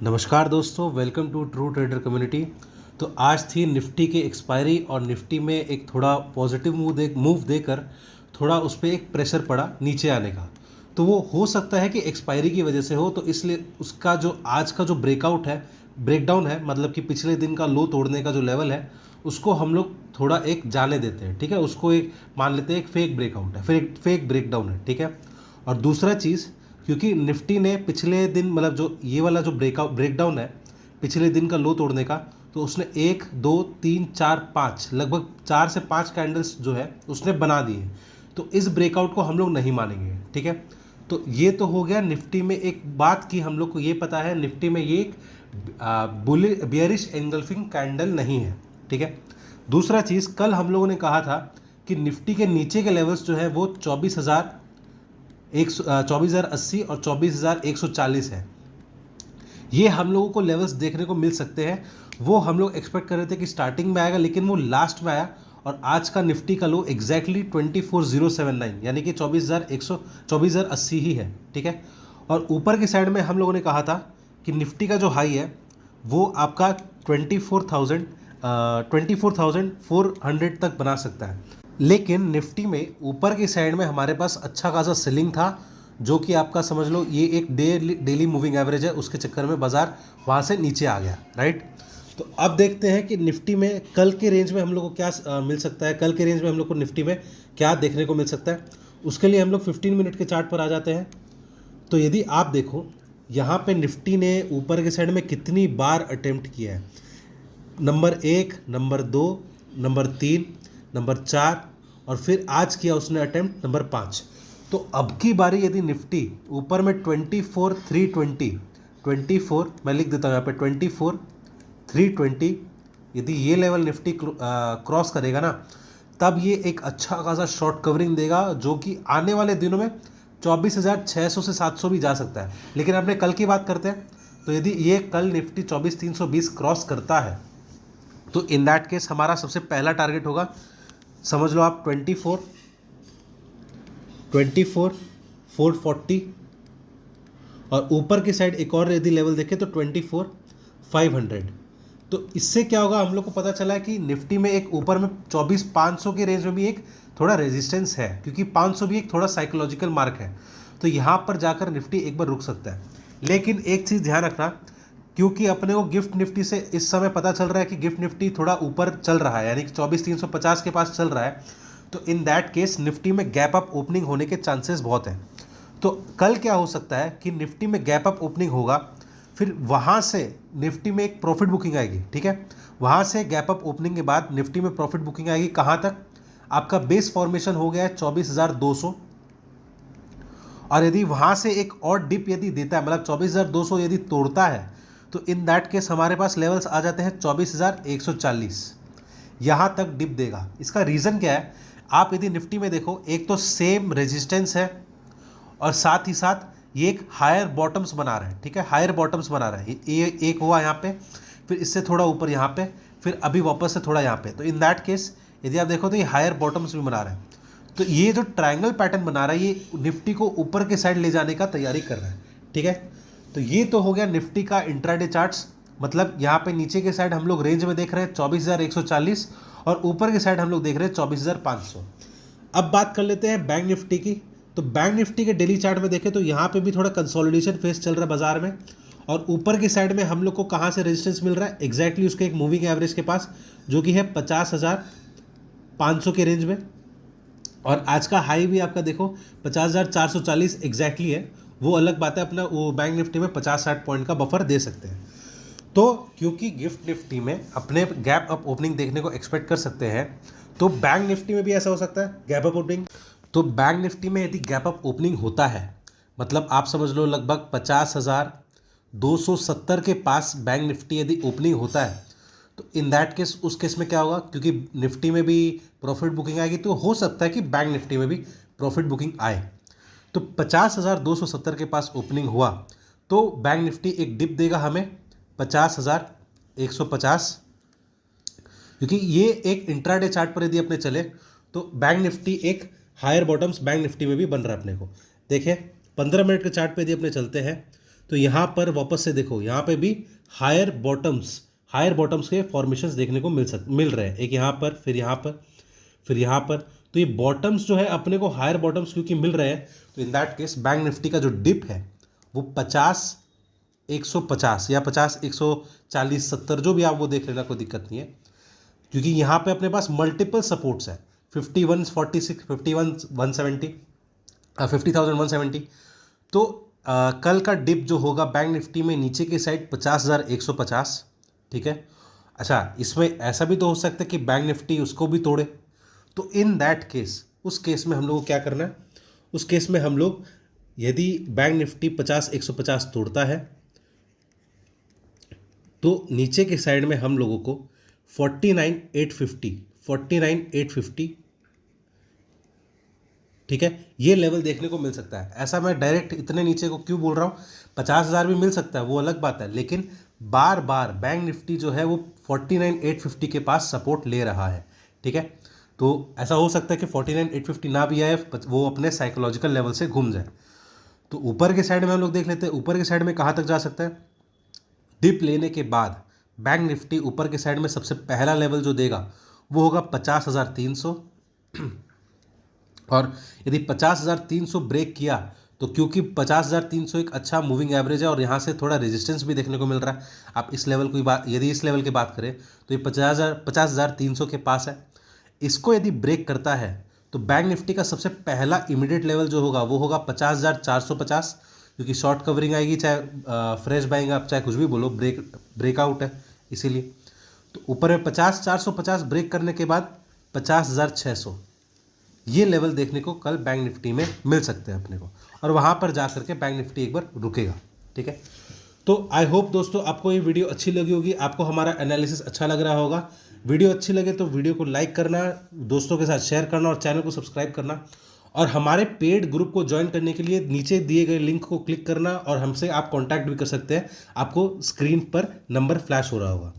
नमस्कार दोस्तों, welcome to true trader community. तो आज थी निफ्टी की एक्सपायरी और निफ्टी में एक थोड़ा पॉजिटिव मूव देकर थोड़ा उस पर एक प्रेशर पड़ा नीचे आने का। तो वो हो सकता है कि एक्सपायरी की वजह से हो, तो इसलिए उसका जो आज का जो ब्रेकडाउन है, मतलब कि पिछले दिन का लो तोड़ने का जो लेवल है, उसको हम लोग थोड़ा एक जाने देते हैं। ठीक है, उसको एक मान लेते हैं एक फेक ब्रेकआउट है, फिर एक फेक ब्रेकडाउन है। ठीक है। और दूसरा चीज़, क्योंकि निफ्टी ने पिछले दिन मतलब जो ये वाला जो ब्रेकडाउन है पिछले दिन का लो तोड़ने का, तो उसने 1 2 3 4 5 लगभग 4 से 5 कैंडल्स जो है उसने बना दिए। तो इस ब्रेकआउट को हम लोग नहीं मानेंगे। ठीक है। तो ये तो हो गया निफ्टी में। एक बात की हम लोग को ये पता है, निफ्टी में ये एक बियरिश एंगल्फिंग कैंडल नहीं है। ठीक है। दूसरा चीज़, कल हम लोगों ने कहा था कि निफ्टी के नीचे के लेवल्स जो है वो 24,080 और 24,140 है। ये हम लोगों को लेवल्स देखने को मिल सकते हैं। वो हम लोग एक्सपेक्ट कर रहे थे कि स्टार्टिंग में आएगा, लेकिन वो लास्ट में आया। और आज का निफ्टी का लो एग्जैक्टली 24,079 यानी कि 24,80 ही है। ठीक है। और ऊपर की साइड में हम लोगों ने कहा था कि निफ्टी का जो हाई है वो आपका 24,400 तक बना सकता है। लेकिन निफ्टी में ऊपर की साइड में हमारे पास अच्छा खासा सेलिंग था, जो कि आपका समझ लो ये एक डेली मूविंग एवरेज है, उसके चक्कर में बाजार वहाँ से नीचे आ गया। राइट। तो अब देखते हैं कि निफ्टी में कल के रेंज में हम लोग को क्या मिल सकता है। कल के रेंज में हम लोग को निफ्टी में क्या देखने को मिल सकता है, उसके लिए हम लोग 15 मिनट के चार्ट पर आ जाते हैं। तो यदि आप देखो यहाँ पे निफ्टी ने ऊपर के साइड में कितनी बार अटेम्प्ट किया है, नंबर 1, नंबर 2, नंबर 3, नंबर 4, और फिर आज किया उसने अटेम्प्ट नंबर 5। तो अब की बारी यदि निफ्टी ऊपर में 24,320 मैं लिख देता हूँ यहाँ पे 24,320, यदि ये लेवल निफ्टी क्रॉस करेगा ना, तब ये एक अच्छा खासा शॉर्ट कवरिंग देगा, जो कि आने वाले दिनों में 24,600 से 700 भी जा सकता है। लेकिन अपने कल की बात करते हैं, तो यदि ये कल निफ्टी 24,320 क्रॉस करता है, तो इन दैट केस हमारा सबसे पहला टारगेट होगा, समझ लो आप 24,440, और ऊपर की साइड एक और यदि लेवल देखें तो 24,500। तो इससे क्या होगा, हम लोग को पता चला है कि निफ्टी में एक ऊपर में 24,500 के रेंज में भी एक थोड़ा रेजिस्टेंस है, क्योंकि 500 भी एक थोड़ा साइकोलॉजिकल मार्क है। तो यहाँ पर जाकर निफ्टी एक बार रुक सकता है। लेकिन एक चीज़ ध्यान रखना, क्योंकि अपने को गिफ्ट निफ्टी से इस समय पता चल रहा है कि गिफ्ट निफ्टी थोड़ा ऊपर चल रहा है, यानी कि 24,350 के पास चल रहा है। तो इन दैट केस निफ्टी में गैप अप ओपनिंग होने के चांसेस बहुत हैं। तो कल क्या हो सकता है कि निफ्टी में गैप अप ओपनिंग होगा, फिर वहाँ से निफ्टी में एक प्रॉफिट बुकिंग आएगी। ठीक है। वहाँ से गैप अप ओपनिंग के बाद निफ्टी में प्रॉफिट बुकिंग आएगी कहाँ तक, आपका बेस फॉर्मेशन हो गया है 24,200, और यदि वहाँ से एक और डिप यदि देता है, मतलब 24,200 यदि तोड़ता है, तो इन दैट केस हमारे पास लेवल्स आ जाते हैं 24,140। यहाँ तक डिप देगा। इसका रीज़न क्या है, आप यदि निफ्टी में देखो, एक तो सेम रेजिस्टेंस है, और साथ ही साथ ये एक हायर बॉटम्स बना रहा है। ठीक है, हायर बॉटम्स बना रहा है। ये एक हुआ यहाँ पे, फिर इससे थोड़ा ऊपर यहाँ पे, फिर अभी वापस से थोड़ा यहाँ पे। तो इन दैट केस यदि आप देखो तो ये हायर बॉटम्स भी बना रहा है। तो ये जो ट्रायंगल पैटर्न बना रहा है, ये निफ्टी को ऊपर के साइड ले जाने का तैयारी कर रहा है। ठीक है। तो ये तो हो गया निफ्टी का इंट्राडे चार्ट्स। मतलब यहाँ पे नीचे के साइड हम लोग रेंज में देख रहे हैं 24,140, और ऊपर के साइड हम लोग देख रहे हैं 24,500। अब बात कर लेते हैं बैंक निफ्टी की। तो बैंक निफ्टी के डेली चार्ट में देखें तो यहाँ पे भी थोड़ा कंसोलिडेशन फेस चल रहा है बाजार में, और ऊपर की साइड में हम लोग को कहाँ से रेजिस्टेंस मिल रहा है, एग्जैक्टली उसके एक मूविंग एवरेज के पास, जो कि है 50,500 के रेंज में। और आज का हाई भी आपका देखो 50,440 एग्जैक्टली है। वो अलग बात है, अपना वो बैंक निफ्टी में 50-60 पॉइंट का बफर दे सकते हैं। तो क्योंकि गिफ्ट निफ्टी में अपने गैप अप ओपनिंग देखने को एक्सपेक्ट कर सकते हैं, तो बैंक निफ्टी में भी ऐसा हो सकता है गैप अप ओपनिंग। तो बैंक निफ्टी में यदि गैप अप ओपनिंग होता है, मतलब आप समझ लो लगभग 50,270 के पास बैंक निफ्टी यदि ओपनिंग होता है, तो इन दैट केस उस केस में क्या होगा, क्योंकि निफ्टी में भी प्रॉफिट बुकिंग आएगी, तो हो सकता है कि बैंक निफ्टी में भी प्रॉफिट बुकिंग आए। तो 50,270 के पास ओपनिंग हुआ, तो बैंक निफ्टी एक डिप देगा हमें 50,150, क्योंकि ये एक इंट्राडे चार्ट पर यदि अपने चले तो बैंक निफ्टी एक हायर बॉटम्स बैंक निफ्टी में भी बन रहा है अपने को। देखिए 15 मिनट के चार्ट पे यदि अपने चलते हैं, तो यहाँ पर वापस से देखो, यहाँ पे भी हायर बॉटम्स के फॉर्मेशंस देखने को मिल रहे हैं, एक यहाँ पर, फिर यहाँ पर, फिर यहाँ पर। तो ये बॉटम्स जो है अपने को हायर बॉटम्स क्योंकि मिल रहे हैं, तो in that case bank Nifty का जो डिप है वो 50 150 या 50 140 70 जो भी आप वो देख लेना, कोई दिक्कत नहीं है, क्योंकि यहाँ पे अपने पास मल्टीपल सपोर्ट्स है 5146 51 170 50,170। तो कल का डिप जो होगा बैंक निफ्टी में नीचे की साइड 50,150, ठीक है। अच्छा, इसमें ऐसा भी तो हो सकता है कि बैंक निफ्टी उसको भी तोड़े, तो इन दैट केस, उस केस में हम लोग को क्या करना है, उस केस में हम लोग यदि बैंक निफ्टी 50,150 तोड़ता है तो नीचे के साइड में हम लोगों को 49,850 ठीक है, ये लेवल देखने को मिल सकता है। ऐसा मैं डायरेक्ट इतने नीचे को क्यों बोल रहा हूँ, 50,000 भी मिल सकता है, वो अलग बात है, लेकिन बार बार बैंक निफ्टी जो है वो 49,850 के पास सपोर्ट ले रहा है, ठीक है। तो ऐसा हो सकता है कि 49,850 ना भी आए, वो अपने साइकोलॉजिकल लेवल से घूम जाए। तो ऊपर के साइड में हम लोग देख लेते हैं, ऊपर के साइड में कहाँ तक जा सकता है। डिप लेने के बाद बैंक निफ्टी ऊपर के साइड में सबसे पहला लेवल जो देगा वो होगा 50,300, और यदि 50,300 ब्रेक किया तो क्योंकि 50,300 एक अच्छा मूविंग एवरेज है और यहाँ से थोड़ा रेजिस्टेंस भी देखने को मिल रहा है, आप इस लेवल की बात, यदि इस लेवल की बात करें तो ये 50,300 के पास है। इसको यदि ब्रेक करता है तो बैंक निफ्टी का सबसे पहला इमीडिएट लेवल जो होगा वो होगा 50,450, क्योंकि शॉर्ट कवरिंग आएगी, चाहे फ्रेश बाइंग आप चाहे कुछ भी बोलो, ब्रेकआउट है इसीलिए। तो ऊपर में 50,450 ब्रेक करने के बाद 50,600 ये लेवल देखने को कल बैंक निफ्टी में मिल सकते हैं अपने को, और वहाँ पर जा करके बैंक निफ्टी एक बार रुकेगा, ठीक है। तो आई होप दोस्तों आपको ये वीडियो अच्छी लगी होगी, आपको हमारा एनालिसिस अच्छा लग रहा होगा। वीडियो अच्छी लगे तो वीडियो को लाइक करना, दोस्तों के साथ शेयर करना और चैनल को सब्सक्राइब करना, और हमारे पेड ग्रुप को ज्वाइन करने के लिए नीचे दिए गए लिंक को क्लिक करना, और हमसे आप कॉन्टैक्ट भी कर सकते हैं, आपको स्क्रीन पर नंबर फ्लैश हो रहा होगा।